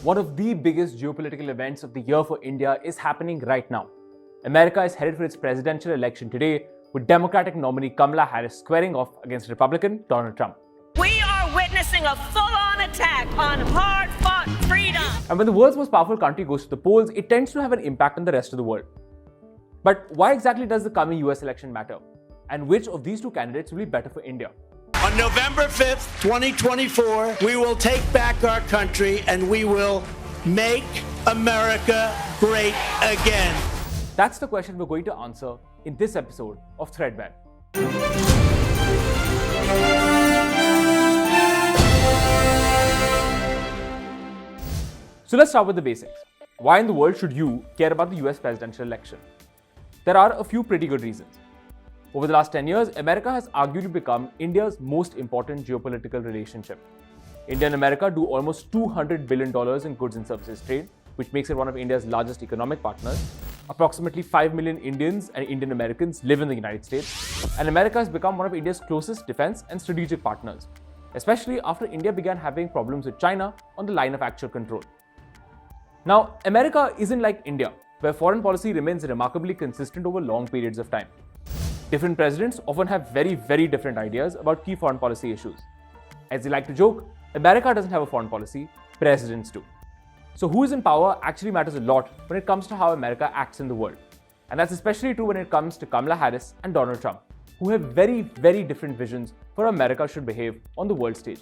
One of the biggest geopolitical events of the year for India is happening right now. America is headed for its presidential election today, with Democratic nominee Kamala Harris squaring off against Republican Donald Trump. We are witnessing a full-on attack on hard-fought freedom. And when the world's most powerful country goes to the polls, it tends to have an impact on the rest of the world. But why exactly does the coming US election matter? And which of these two candidates will be better for India? On November 5th, 2024, we will take back our country and we will make America great again. That's the question we're going to answer in this episode of Threadbare. So let's start with the basics. Why in the world should you care about the US presidential election? There are a few pretty good reasons. Over the last 10 years, America has arguably become India's most important geopolitical relationship. India and America do almost $200 billion in goods and services trade, which makes it one of India's largest economic partners. Approximately 5 million Indians and Indian Americans live in the United States, and America has become one of India's closest defense and strategic partners, especially after India began having problems with China on the line of actual control. Now, America isn't like India, where foreign policy remains remarkably consistent over long periods of time. Different presidents often have very, very different ideas about key foreign policy issues. As they like to joke, America doesn't have a foreign policy, presidents do. So who is in power actually matters a lot when it comes to how America acts in the world. And that's especially true when it comes to Kamala Harris and Donald Trump, who have very, very different visions for how America should behave on the world stage.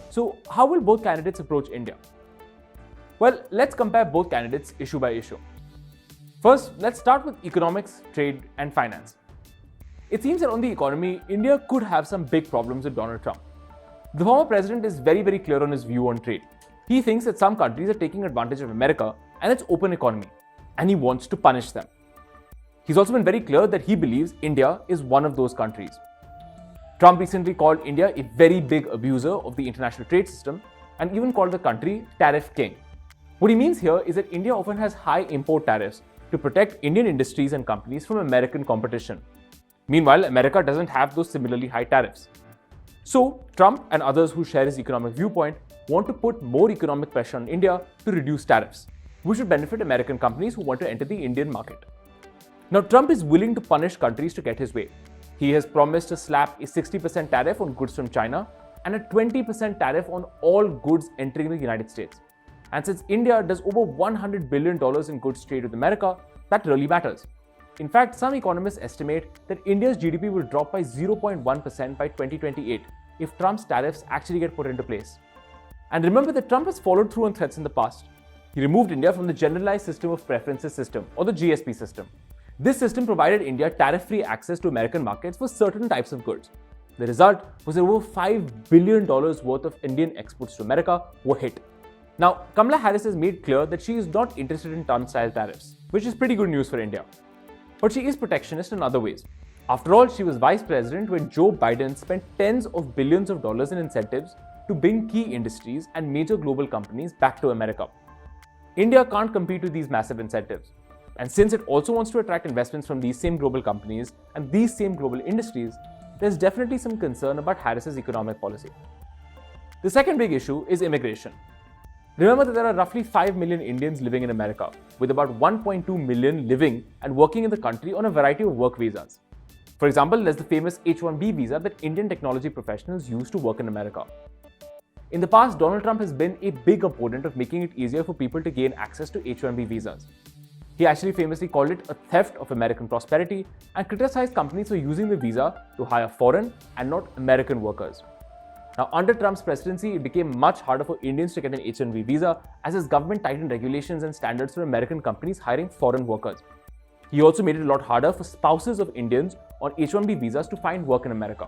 So how will both candidates approach India? Well, let's compare both candidates issue by issue. First, let's start with economics, trade, and finance. It seems that on the economy, India could have some big problems with Donald Trump. The former president is very, very clear on his view on trade. He thinks that some countries are taking advantage of America and its open economy, and he wants to punish them. He's also been very clear that he believes India is one of those countries. Trump recently called India a very big abuser of the international trade system and even called the country tariff king. What he means here is that India often has high import tariffs to protect Indian industries and companies from American competition. Meanwhile, America doesn't have those similarly high tariffs. So, Trump and others who share his economic viewpoint want to put more economic pressure on India to reduce tariffs, which would benefit American companies who want to enter the Indian market. Now, Trump is willing to punish countries to get his way. He has promised to slap a 60% tariff on goods from China and a 20% tariff on all goods entering the United States. And since India does over $100 billion in goods trade with America, that really matters. In fact, some economists estimate that India's GDP will drop by 0.1% by 2028 if Trump's tariffs actually get put into place. And remember that Trump has followed through on threats in the past. He removed India from the Generalized System of Preferences system, or the GSP system. This system provided India tariff-free access to American markets for certain types of goods. The result was that over $5 billion worth of Indian exports to America were hit. Now, Kamala Harris has made clear that she is not interested in Trump-style tariffs, which is pretty good news for India. But she is protectionist in other ways. After all, she was vice president when Joe Biden spent tens of billions of dollars in incentives to bring key industries and major global companies back to America. India can't compete with these massive incentives. And since it also wants to attract investments from these same global companies and these same global industries, there's definitely some concern about Harris's economic policy. The second big issue is immigration. Remember that there are roughly 5 million Indians living in America, with about 1.2 million living and working in the country on a variety of work visas. For example, there's the famous H-1B visa that Indian technology professionals use to work in America. In the past, Donald Trump has been a big opponent of making it easier for people to gain access to H-1B visas. He actually famously called it a theft of American prosperity and criticized companies for using the visa to hire foreign and not American workers. Now, under Trump's presidency, it became much harder for Indians to get an H-1B visa as his government tightened regulations and standards for American companies hiring foreign workers. He also made it a lot harder for spouses of Indians on H-1B visas to find work in America.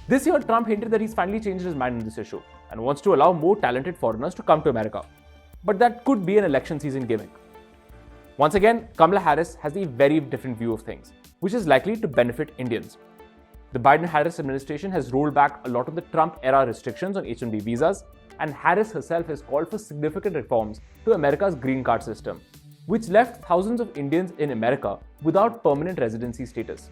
This year, Trump hinted that he's finally changed his mind on this issue and wants to allow more talented foreigners to come to America. But that could be an election season gimmick. Once again, Kamala Harris has a very different view of things, which is likely to benefit Indians. The Biden-Harris administration has rolled back a lot of the Trump-era restrictions on H-1B visas, and Harris herself has called for significant reforms to America's green card system, which left thousands of Indians in America without permanent residency status.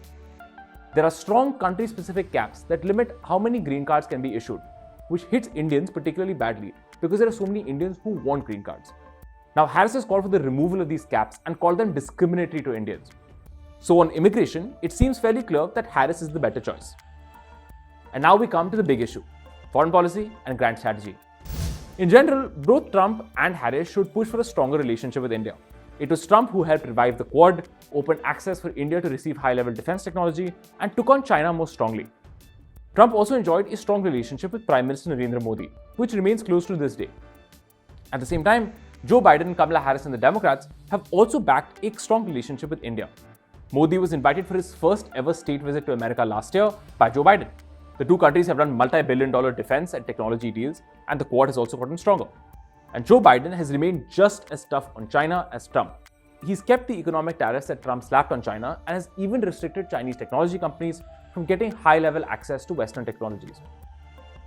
There are strong country-specific caps that limit how many green cards can be issued, which hits Indians particularly badly because there are so many Indians who want green cards. Now, Harris has called for the removal of these caps and called them discriminatory to Indians. So on immigration, it seems fairly clear that Harris is the better choice. And now we come to the big issue, foreign policy and grand strategy. In general, both Trump and Harris should push for a stronger relationship with India. It was Trump who helped revive the Quad, opened access for India to receive high-level defense technology, and took on China more strongly. Trump also enjoyed a strong relationship with Prime Minister Narendra Modi, which remains close to this day. At the same time, Joe Biden, Kamala Harris and the Democrats have also backed a strong relationship with India. Modi was invited for his first ever state visit to America last year by Joe Biden. The two countries have done multi-billion-dollar defense and technology deals, and the Quad has also gotten stronger. And Joe Biden has remained just as tough on China as Trump. He's kept the economic tariffs that Trump slapped on China and has even restricted Chinese technology companies from getting high-level access to Western technologies.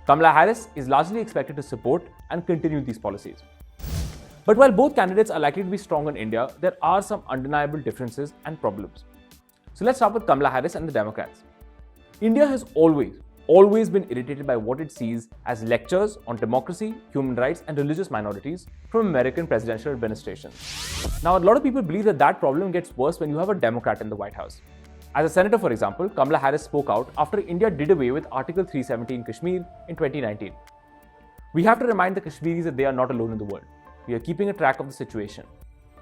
Kamala Harris is largely expected to support and continue these policies. But while both candidates are likely to be strong on India, there are some undeniable differences and problems. So let's start with Kamala Harris and the Democrats. India has always been irritated by what it sees as lectures on democracy, human rights, and religious minorities from American presidential administrations. Now, a lot of people believe that problem gets worse when you have a Democrat in the White House. As a senator, for example, Kamala Harris spoke out after India did away with Article 370 in Kashmir in 2019. We have to remind the Kashmiris that they are not alone in the world. We are keeping a track of the situation.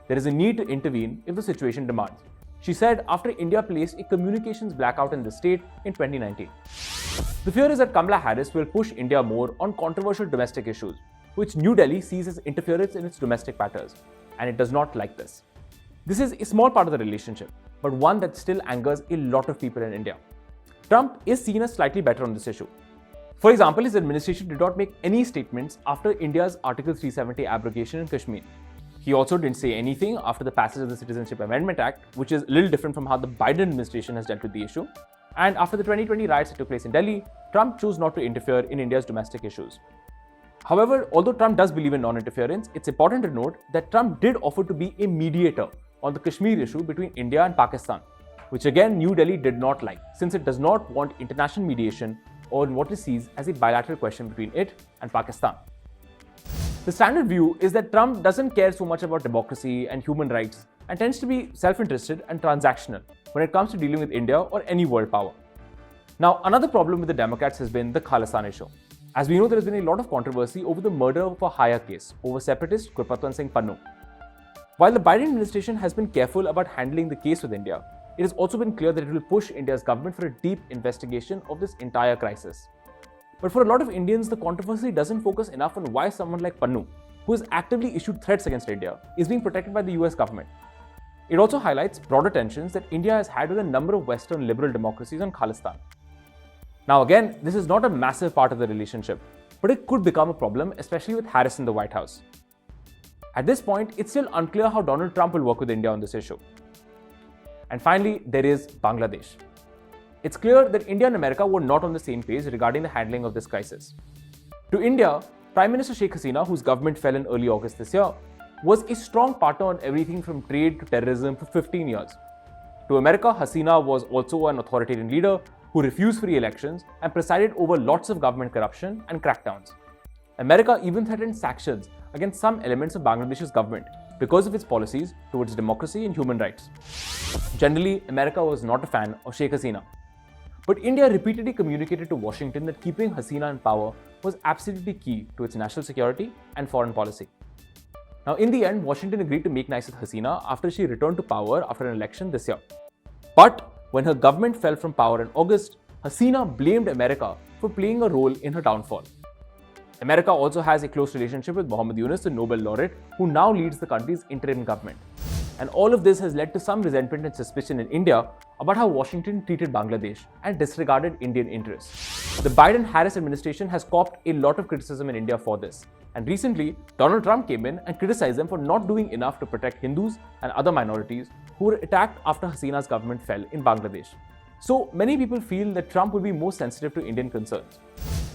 There is a need to intervene if the situation demands, she said after India placed a communications blackout in the state in 2019. The fear is that Kamala Harris will push India more on controversial domestic issues, which New Delhi sees as interference in its domestic matters, and it does not like this. This is a small part of the relationship, but one that still angers a lot of people in India. Trump is seen as slightly better on this issue. For example, his administration did not make any statements after India's Article 370 abrogation in Kashmir. He also didn't say anything after the passage of the Citizenship Amendment Act, which is a little different from how the Biden administration has dealt with the issue. And after the 2020 riots that took place in Delhi, Trump chose not to interfere in India's domestic issues. However, although Trump does believe in non-interference, it's important to note that Trump did offer to be a mediator on the Kashmir issue between India and Pakistan, which again New Delhi did not like, since it does not want international mediation on what it sees as a bilateral question between it and Pakistan. The standard view is that Trump doesn't care so much about democracy and human rights and tends to be self-interested and transactional when it comes to dealing with India or any world power. Now, another problem with the Democrats has been the Khalistan issue. As we know, there has been a lot of controversy over the murder of a higher case over separatist Gurpatwant Singh Pannu. While the Biden administration has been careful about handling the case with India, it has also been clear that it will push India's government for a deep investigation of this entire crisis. But for a lot of Indians, the controversy doesn't focus enough on why someone like Pannu, who has actively issued threats against India, is being protected by the US government. It also highlights broader tensions that India has had with a number of Western liberal democracies on Khalistan. Now again, this is not a massive part of the relationship, but it could become a problem, especially with Harris in the White House. At this point, it's still unclear how Donald Trump will work with India on this issue. And finally, there is Bangladesh. It's clear that India and America were not on the same page regarding the handling of this crisis. To India, Prime Minister Sheikh Hasina, whose government fell in early August this year, was a strong partner on everything from trade to terrorism for 15 years. To America, Hasina was also an authoritarian leader who refused free elections and presided over lots of government corruption and crackdowns. America even threatened sanctions against some elements of Bangladesh's government because of its policies towards democracy and human rights. Generally, America was not a fan of Sheikh Hasina. But India repeatedly communicated to Washington that keeping Hasina in power was absolutely key to its national security and foreign policy. Now, in the end, Washington agreed to make nice with Hasina after she returned to power after an election this year. But when her government fell from power in August, Hasina blamed America for playing a role in her downfall. America also has a close relationship with Muhammad Yunus, the Nobel laureate, who now leads the country's interim government. And all of this has led to some resentment and suspicion in India about how Washington treated Bangladesh and disregarded Indian interests. The Biden-Harris administration has copped a lot of criticism in India for this. And recently, Donald Trump came in and criticized them for not doing enough to protect Hindus and other minorities who were attacked after Hasina's government fell in Bangladesh. So many people feel that Trump will be more sensitive to Indian concerns.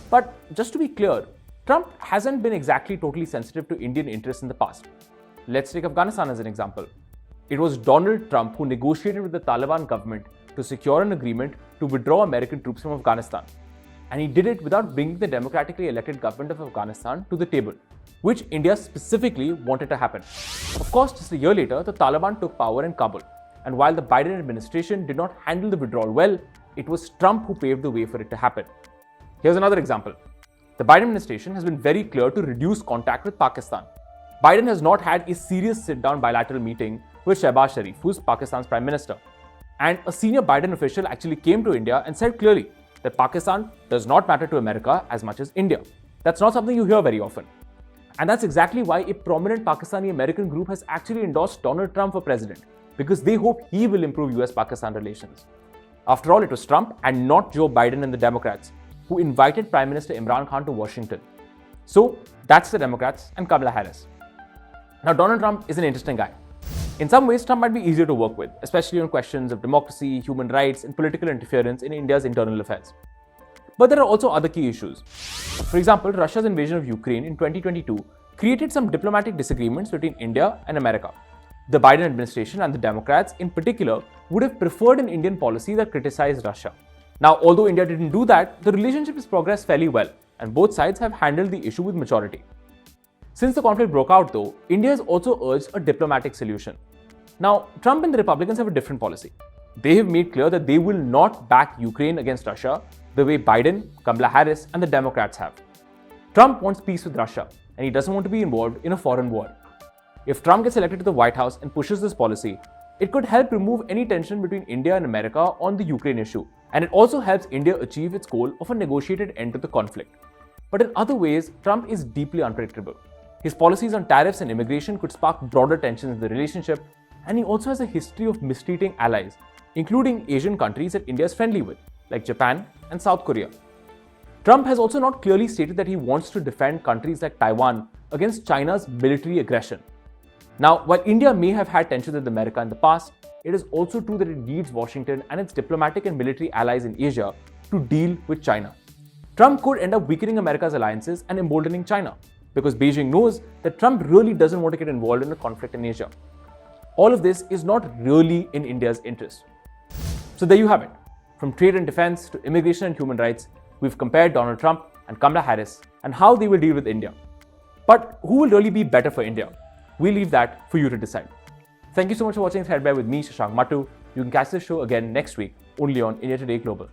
But just to be clear, Trump hasn't been exactly totally sensitive to Indian interests in the past. Let's take Afghanistan as an example. It was Donald Trump who negotiated with the Taliban government to secure an agreement to withdraw American troops from Afghanistan. And he did it without bringing the democratically elected government of Afghanistan to the table, which India specifically wanted to happen. Of course, just a year later, the Taliban took power in Kabul. And while the Biden administration did not handle the withdrawal well, it was Trump who paved the way for it to happen. Here's another example. The Biden administration has been very clear to reduce contact with Pakistan. Biden has not had a serious sit-down bilateral meeting with Shehbaz Sharif, who's Pakistan's prime minister. And a senior Biden official actually came to India and said clearly that Pakistan does not matter to America as much as India. That's not something you hear very often. And that's exactly why a prominent Pakistani American group has actually endorsed Donald Trump for president, because they hope he will improve US-Pakistan relations. After all, it was Trump and not Joe Biden and the Democrats who invited Prime Minister Imran Khan to Washington. So that's the Democrats and Kamala Harris. Now, Donald Trump is an interesting guy. In some ways, Trump might be easier to work with, especially on questions of democracy, human rights, and political interference in India's internal affairs. But there are also other key issues. For example, Russia's invasion of Ukraine in 2022 created some diplomatic disagreements between India and America. The Biden administration and the Democrats in particular would have preferred an Indian policy that criticized Russia. Now, although India didn't do that, the relationship has progressed fairly well, and both sides have handled the issue with maturity. Since the conflict broke out though, India has also urged a diplomatic solution. Now, Trump and the Republicans have a different policy. They have made clear that they will not back Ukraine against Russia the way Biden, Kamala Harris, and the Democrats have. Trump wants peace with Russia, and he doesn't want to be involved in a foreign war. If Trump gets elected to the White House and pushes this policy, it could help remove any tension between India and America on the Ukraine issue, and it also helps India achieve its goal of a negotiated end to the conflict. But in other ways, Trump is deeply unpredictable. His policies on tariffs and immigration could spark broader tensions in the relationship, and he also has a history of mistreating allies, including Asian countries that India is friendly with, like Japan and South Korea. Trump has also not clearly stated that he wants to defend countries like Taiwan against China's military aggression. Now, while India may have had tensions with America in the past, it is also true that it needs Washington and its diplomatic and military allies in Asia to deal with China. Trump could end up weakening America's alliances and emboldening China, because Beijing knows that Trump really doesn't want to get involved in a conflict in Asia. All of this is not really in India's interest. So there you have it. From trade and defense to immigration and human rights, we've compared Donald Trump and Kamala Harris and how they will deal with India. But who will really be better for India? We'll leave that for you to decide. Thank you so much for watching Threadbare with me, Shashank Mattu. You can catch this show again next week, only on India Today Global.